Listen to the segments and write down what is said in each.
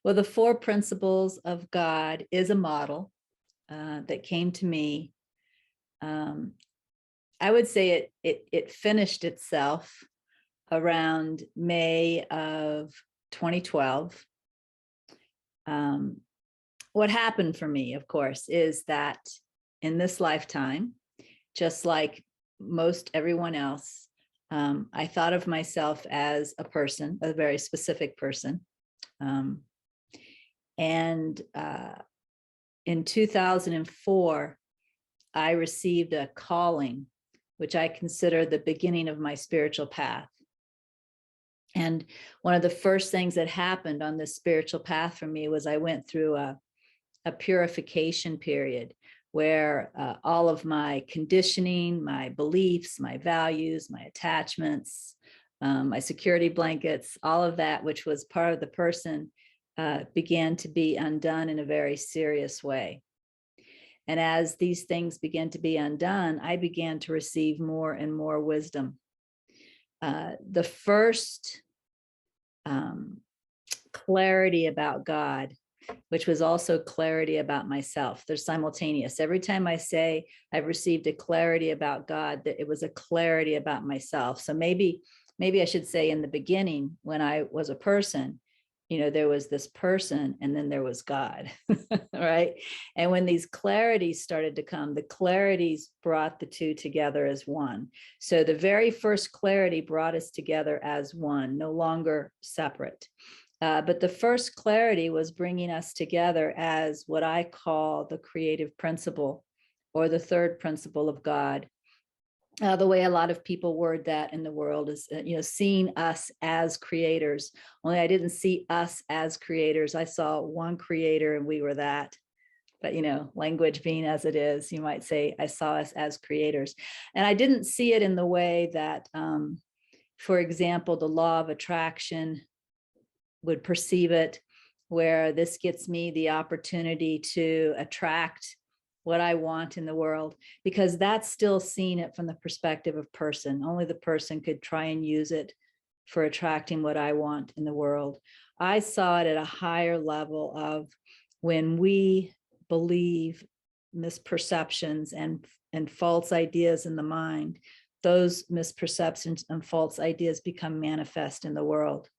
Well, the four principles of God is a model that came to me. Um, I would say it finished itself around May of 2012. What happened for me, of course, is that in this lifetime, just like most everyone else, I thought of myself as a person, a very specific person. Um, and in 2004, I received a calling, which I consider the beginning of my spiritual path. And one of the first things that happened on this spiritual path for me was I went through a purification period where all of my conditioning, my beliefs, my values, my attachments, my security blankets, all of that, which was part of the person, began to be undone in a very serious way. And as these things began to be undone, I began to receive more and more wisdom. The first clarity about God, which was also clarity about myself. They're simultaneous. Every time I say I've received a clarity about God, that it was a clarity about myself. So maybe I should say in the beginning, when I was a person, there was this person and then there was God, right? And when these clarities started to come, the clarities brought the two together as one. So the very first clarity brought us together as one, no longer separate. But the first clarity was bringing us together as what I call the creative principle, or the third principle of God. The way a lot of people word that in the world is, seeing us as creators. Only I didn't see us as creators. I saw one creator and we were that. But, language being as it is, you might say, I saw us as creators. And I didn't see it in the way that, for example, the law of attraction would perceive it, where this gets me the opportunity to attract what I want in the world, because that's still seeing it from the perspective of person. Only the person could try and use it for attracting what I want in the world. I saw it at a higher level of when we believe misperceptions and false ideas in the mind, those misperceptions and false ideas become manifest in the world.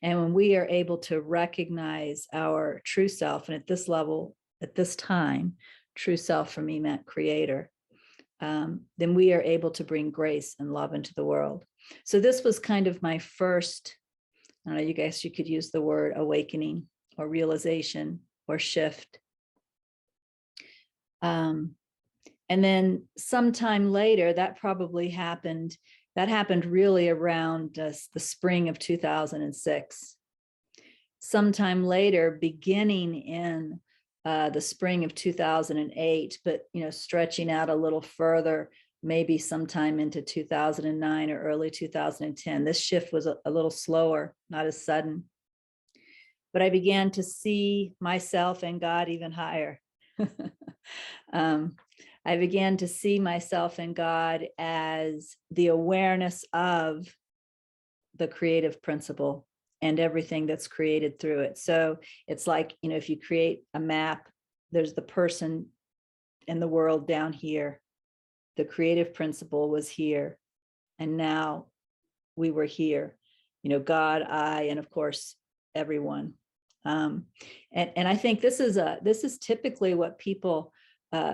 And when we are able to recognize our true self, and at this level, at this time, true self for me meant creator, then we are able to bring grace and love into the world. So this was kind of my first, I don't know, you could use the word awakening or realization or shift. And then sometime later, that happened really around the spring of 2006. Sometime later, beginning in the spring of 2008, but stretching out a little further, maybe sometime into 2009 or early 2010. This shift was a little slower, not as sudden. But I began to see myself and God even higher. I began to see myself and God as the awareness of the creative principle and everything that's created through it. So it's like, if you create a map, there's the person in the world down here. The creative principle was here. And now we were here, God, I, and of course, everyone. And I think this is typically what people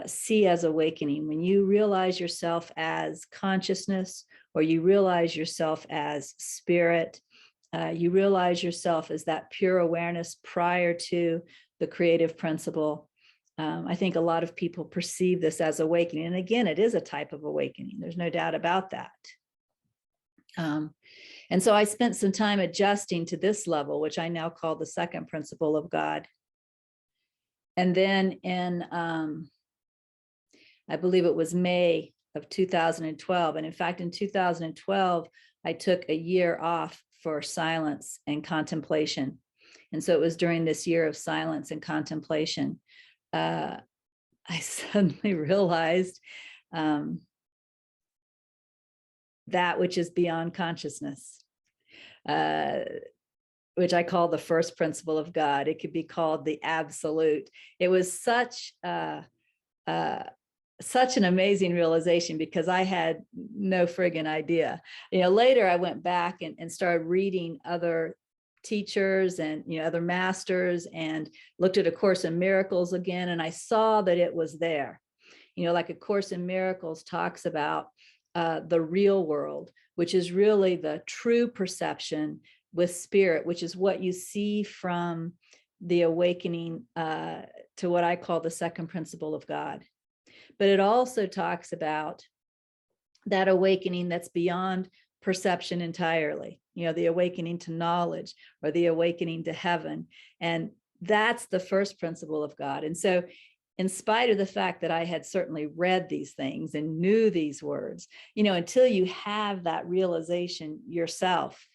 see as awakening. When you realize yourself as consciousness, or you realize yourself as spirit, you realize yourself as that pure awareness prior to the creative principle. I think a lot of people perceive this as awakening. And again, it is a type of awakening. There's no doubt about that. And so I spent some time adjusting to this level, which I now call the second principle of God. And then in, I believe it was May of 2012. And in fact, in 2012, I took a year off for silence and contemplation. And so it was during this year of silence and contemplation, I suddenly realized that which is beyond consciousness. which I call the first principle of God. It could be called the absolute. It was such an amazing realization because I had no friggin' idea. Later I went back and started reading other teachers and other masters and looked at A Course in Miracles again, and I saw that it was there. Like A Course in Miracles talks about the real world, which is really the true perception with spirit, which is what you see from the awakening to what I call the second principle of God. But it also talks about that awakening that's beyond perception entirely, the awakening to knowledge or the awakening to heaven. And that's the first principle of God. And so, in spite of the fact that I had certainly read these things and knew these words, until you have that realization yourself,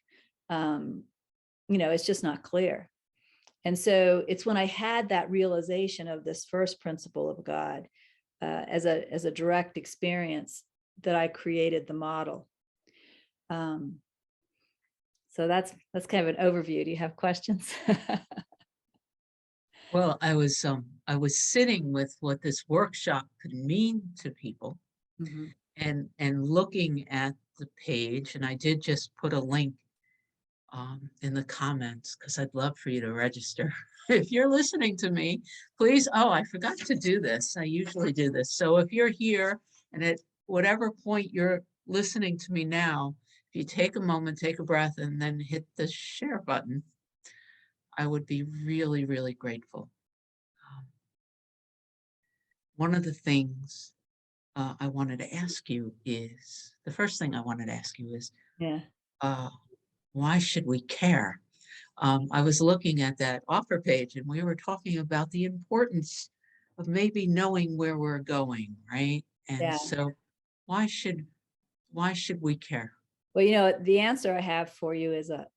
it's just not clear. And so it's when I had that realization of this first principle of God as a direct experience that I created the model. So that's kind of an overview. Do you have questions? Well, I was sitting with what this workshop could mean to people, Mm-hmm. and looking at the page, and I did just put a link in the comments because I'd love for you to register. If you're listening to me, please. Oh, I forgot to do this. I usually do this. So if you're here and at whatever point you're listening to me now, if you take a moment, take a breath, and then hit the share button, I would be really, really grateful. One of the things I wanted to ask you is, the first thing I wanted to ask you is, Yeah. Why should we care? I was looking at that offer page and we were talking about the importance of maybe knowing where we're going, right? And Yeah. so why should we care? Well, the answer I have for you is a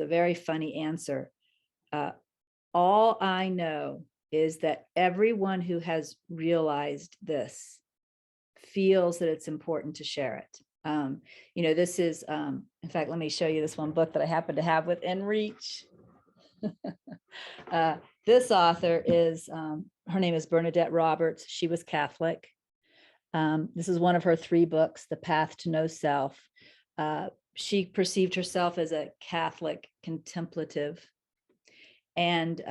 very funny answer. All I know is that everyone who has realized this feels that it's important to share it. This is, in fact, let me show you this one book that I happen to have within reach. This author is, her name is Bernadette Roberts. She was Catholic. This is one of her 3 books, The Path to Know Self. She perceived herself as a Catholic contemplative. And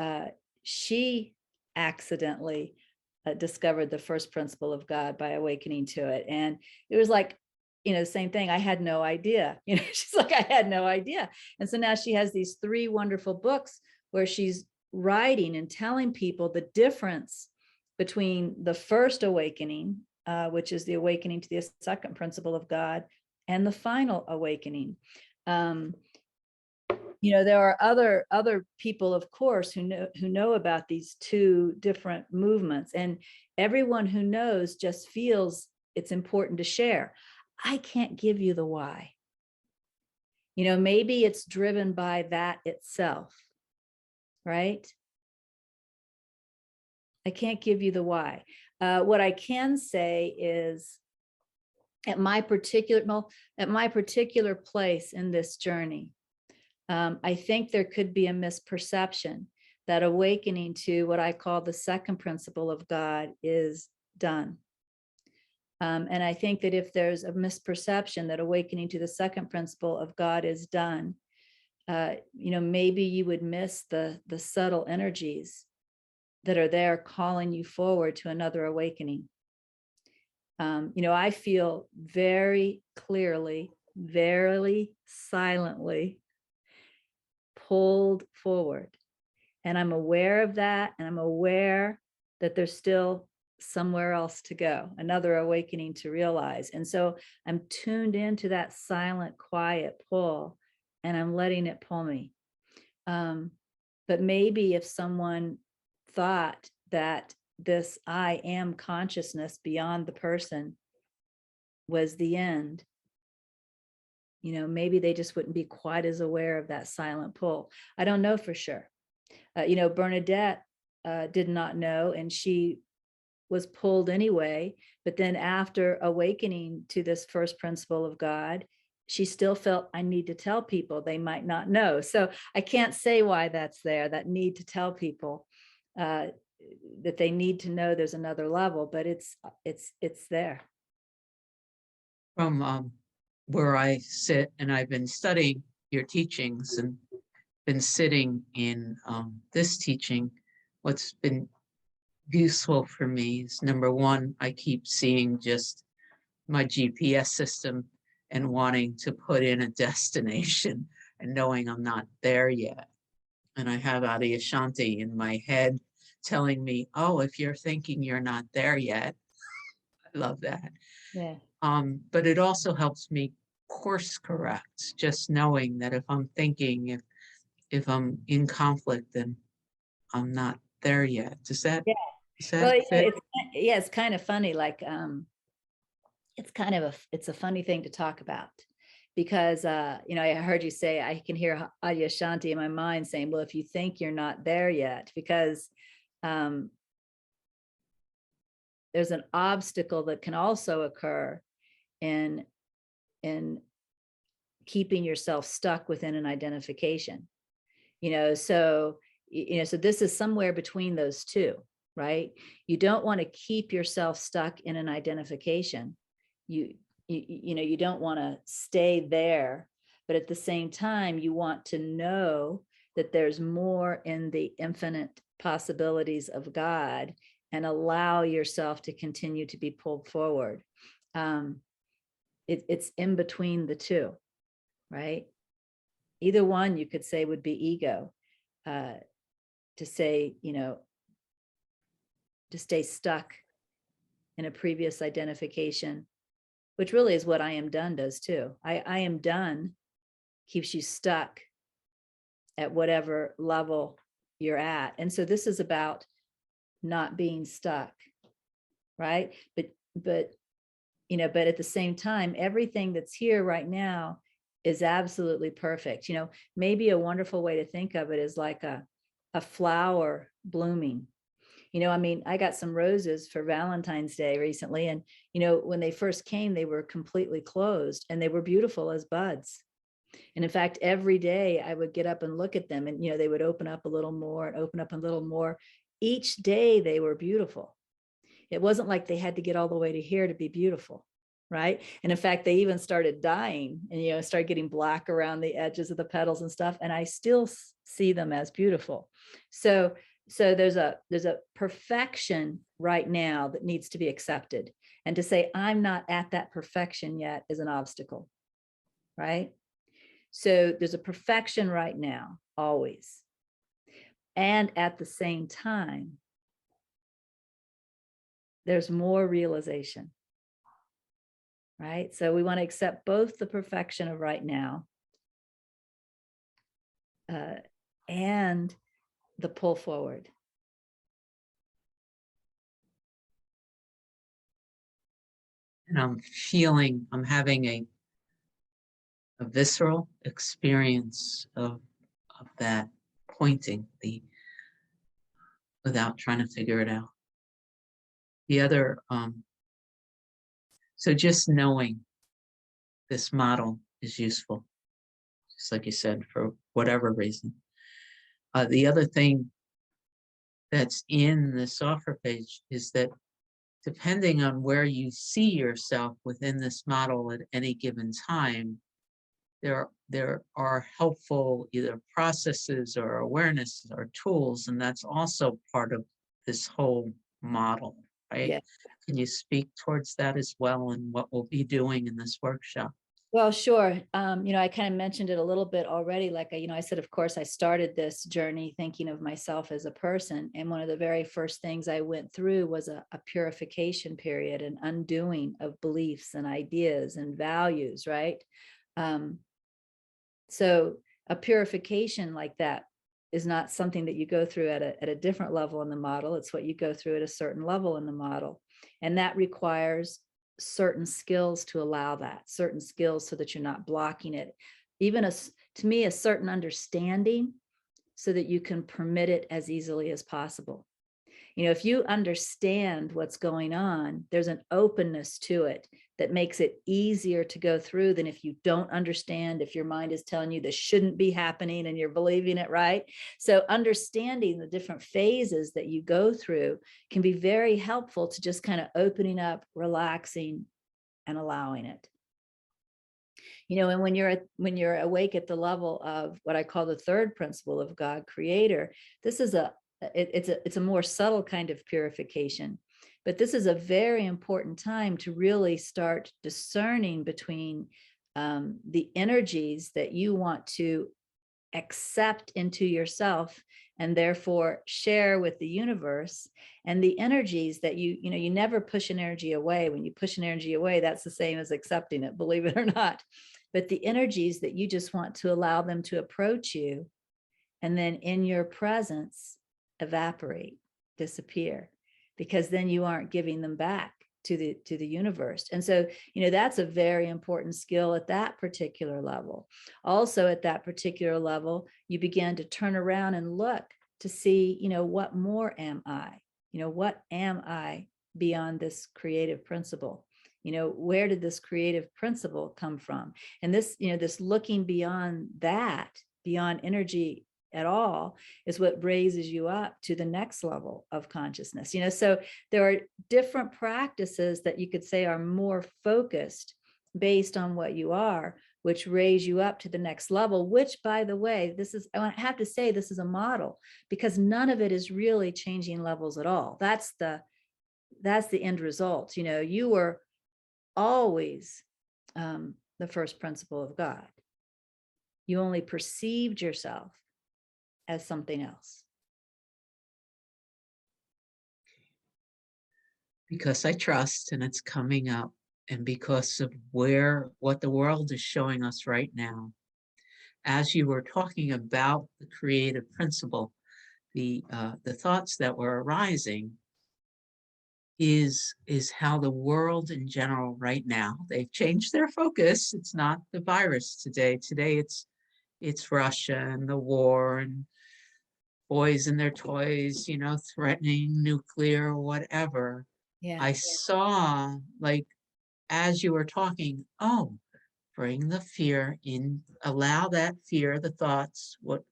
she accidentally discovered the first principle of God by awakening to it. And it was like, same thing. I had no idea. She's like, I had no idea. And so now she has these 3 wonderful books where she's writing and telling people the difference between the first awakening, which is the awakening to the second principle of God, and the final awakening. There are other people, of course, who know about these 2 different movements, and everyone who knows just feels it's important to share. I can't give you the why. Maybe it's driven by that itself, right? I can't give you the why. What I can say is, at my particular place in this journey, I think there could be a misperception that awakening to what I call the second principle of God is done. And I think that if there's a misperception that awakening to the second principle of God is done, maybe you would miss the subtle energies that are there calling you forward to another awakening. I feel very clearly, very silently pulled forward. And I'm aware of that. And I'm aware that there's still somewhere else to go, another awakening to realize. And so I'm tuned into that silent, quiet pull, and I'm letting it pull me. But maybe if someone thought that this I am consciousness beyond the person was the end, maybe they just wouldn't be quite as aware of that silent pull. I don't know for sure. Bernadette did not know, and she was pulled anyway. But then after awakening to this first principle of God, she still felt, I need to tell people, they might not know. So I can't say why that's there, that need to tell people that they need to know there's another level, but it's there. From where I sit, and I've been studying your teachings and been sitting in this teaching, what's been useful for me is, number one, I keep seeing just my GPS system and wanting to put in a destination and knowing I'm not there yet. And I have Adi Ashanti in my head telling me, oh, if you're thinking you're not there yet, I love that. Yeah. But it also helps me course correct, just knowing that if I'm thinking, if I'm in conflict, then I'm not there yet. Does that Well, fit? it's kind of funny. Like, it's a funny thing to talk about because, I heard you say, I can hear Adi Ashanti in my mind saying, well, if you think you're not there yet, because there's an obstacle that can also occur in keeping yourself stuck within an identification, so this is somewhere between those two, right? You don't want to keep yourself stuck in an identification. You don't want to stay there, but at the same time, you want to know that there's more in the infinite possibilities of God and allow yourself to continue to be pulled forward. It's in between the two, right? Either one you could say would be ego, to say, to stay stuck in a previous identification, which really is what I am done does too. I am done keeps you stuck at whatever level you're at. And so this is about not being stuck, right? But at the same time, everything that's here right now is absolutely perfect. Maybe a wonderful way to think of it is like a flower blooming. I got some roses for Valentine's Day recently, and when they first came, they were completely closed and they were beautiful as buds. And in fact, every day I would get up and look at them, and they would open up a little more and open up a little more. Each day they were beautiful. It wasn't like they had to get all the way to here to be beautiful, right? And in fact, they even started dying and started getting black around the edges of the petals and stuff, and I still see them as beautiful. So there's a perfection right now that needs to be accepted, and to say I'm not at that perfection yet is an obstacle, right? So there's a perfection right now, always, and at the same time there's more realization, right? So we want to accept both the perfection of right now and the pull forward. And I'm having a visceral experience of that pointing, without trying to figure it out. The other, so just knowing this model is useful, just like you said, for whatever reason. The other thing that's in the software page is that depending on where you see yourself within this model at any given time, there are helpful either processes or awareness or tools, and that's also part of this whole model, right? Yeah. Can you speak towards that as well, and what we'll be doing in this workshop? Well, sure. I kind of mentioned it a little bit already. Like, I said, of course, I started this journey thinking of myself as a person. And one of the very first things I went through was a purification period, an undoing of beliefs and ideas and values, right? So a purification like that is not something that you go through at a different level in the model. It's what you go through at a certain level in the model. And that requires certain skills to allow that, certain skills so that you're not blocking it. Even to me, a certain understanding so that you can permit it as easily as possible. If you understand what's going on, there's an openness to it that makes it easier to go through than if you don't understand, if your mind is telling you this shouldn't be happening and you're believing it, right? So understanding the different phases that you go through can be very helpful to just kind of opening up, relaxing, and allowing it. And when you're awake at the level of what I call the third principle of God creator, this is it's a more subtle kind of purification, but this is a very important time to really start discerning between the energies that you want to accept into yourself and therefore share with the universe, and the energies that you never push an energy away. When you push an energy away, that's the same as accepting it, believe it or not. But the energies that you just want to allow them to approach you, and then in your presence evaporate, disappear, because then you aren't giving them back to the universe. And so that's a very important skill at that particular level. Also at that particular level, you begin to turn around and look to see what more am I, what am I beyond this creative principle? Where did this creative principle come from? And this this looking beyond that, beyond energy at all, is what raises you up to the next level of consciousness. So there are different practices that you could say are more focused based on what you are, which raise you up to the next level, which, by the way, I have to say, this is a model, because none of it is really changing levels at all. That's the end result. You were always the first principle of God. You only perceived yourself as something else. Because I trust, and it's coming up, and because of what the world is showing us right now. As you were talking about the creative principle, the thoughts that were arising is how the world in general right now, they've changed their focus. It's not the virus today. Today it's Russia and the war and boys and their toys, threatening nuclear, whatever. Yeah. I saw, like, as you were talking, bring the fear in, allow that fear, the thoughts, what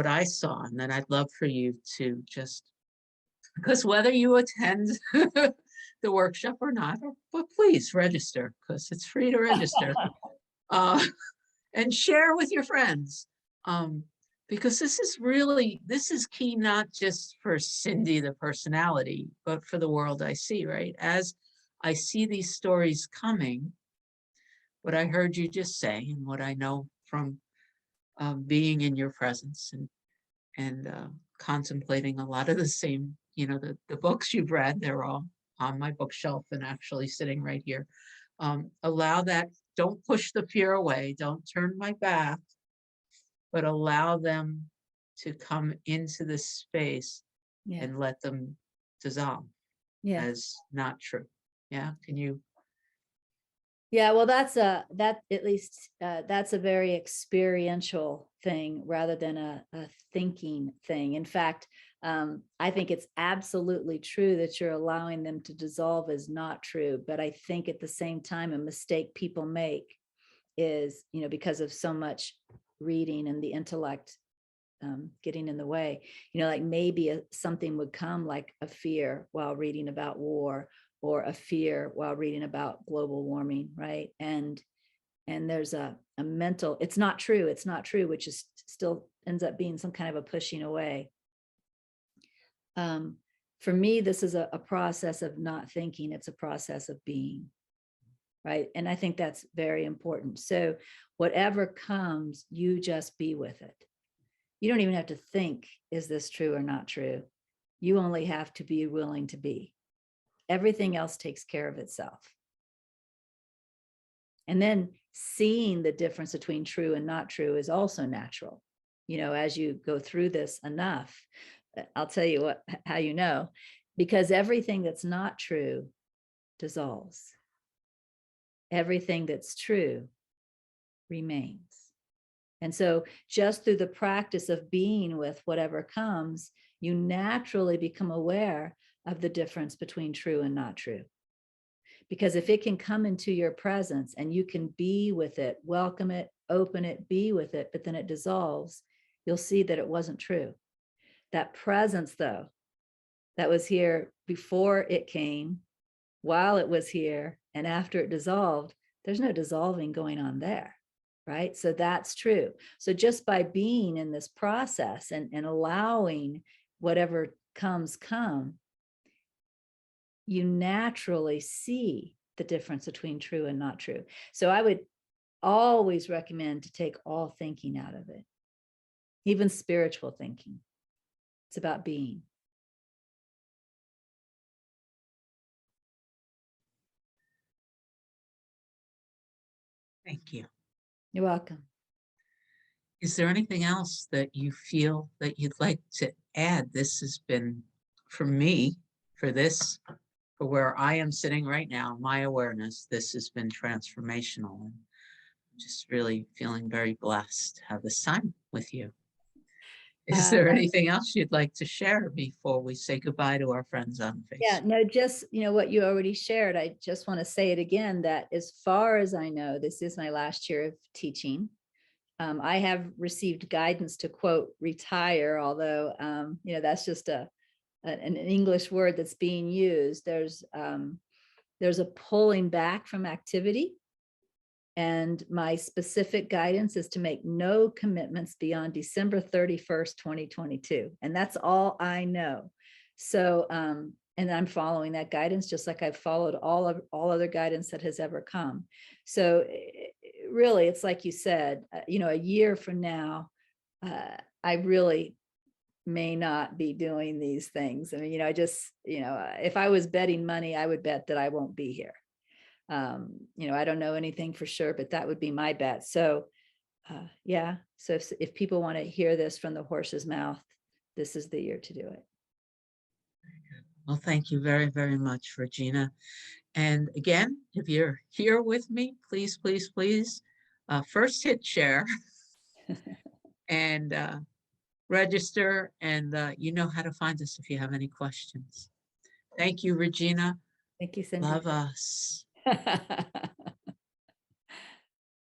I saw. And then I'd love for you to just, because whether you attend the workshop or not, but please register, because it's free to register, and share with your friends. Because this is key, not just for Cindy, the personality, but for the world I see, right? As I see these stories coming, what I heard you just say, and what I know from being in your presence and contemplating a lot of the same, the books you've read, they're all on my bookshelf and actually sitting right here. Allow that, don't push the fear away, don't turn my back, but allow them to come into this space and let them dissolve as not true. Yeah, can you? Yeah, well, that's at least that's a very experiential thing rather than a thinking thing. In fact, I think it's absolutely true that you're allowing them to dissolve as not true. But I think at the same time, a mistake people make is, because of so much reading and the intellect getting in the way, like maybe something would come like a fear while reading about war, or a fear while reading about global warming, right? And there's a mental, it's not true, which is still ends up being some kind of a pushing away. For me, this is a process of not thinking, it's a process of being, right? And I think that's very important. So whatever comes, you just be with it. You don't even have to think, is this true or not true? You only have to be willing to be. Everything else takes care of itself. And then seeing the difference between true and not true is also natural. As you go through this enough, I'll tell you how you know, because everything that's not true dissolves. Everything that's true remains. And so just through the practice of being with whatever comes, you naturally become aware of the difference between true and not true. Because if it can come into your presence and you can be with it, welcome it, open it, be with it, but then it dissolves, you'll see that it wasn't true. That presence, though, that was here before it came, while it was here, and after it dissolved, there's no dissolving going on there, right? So that's true. So just by being in this process and allowing whatever comes come, you naturally see the difference between true and not true. So I would always recommend to take all thinking out of it, even spiritual thinking. It's about being. Thank you. You're welcome. Is there anything else that you feel that you'd like to add? This has been, for me, for where I am sitting right now, my awareness, this has been transformational. And I'm just really feeling very blessed to have this time with you. Is there anything else you'd like to share before we say goodbye to our friends on Facebook? Yeah, no, just, what you already shared. I just want to say it again, that as far as I know, this is my last year of teaching. I have received guidance to, quote, retire, although, that's just an English word that's being used. There's a pulling back from activity. And my specific guidance is to make no commitments beyond December 31st, 2022. And that's all I know. So, and I'm following that guidance, just like I've followed all other guidance that has ever come. So really, it's like you said, a year from now, I really may not be doing these things. I mean, if I was betting money, I would bet that I won't be here. I don't know anything for sure, but that would be my bet. So yeah, so if people want to hear this from the horse's mouth, this is the year to do it. Well, thank you very, very much, Regina. And again, if you're here with me, please, please, please, first hit share and register, and you know how to find us if you have any questions. Thank you, Regina. Thank you, Cindy. Love us.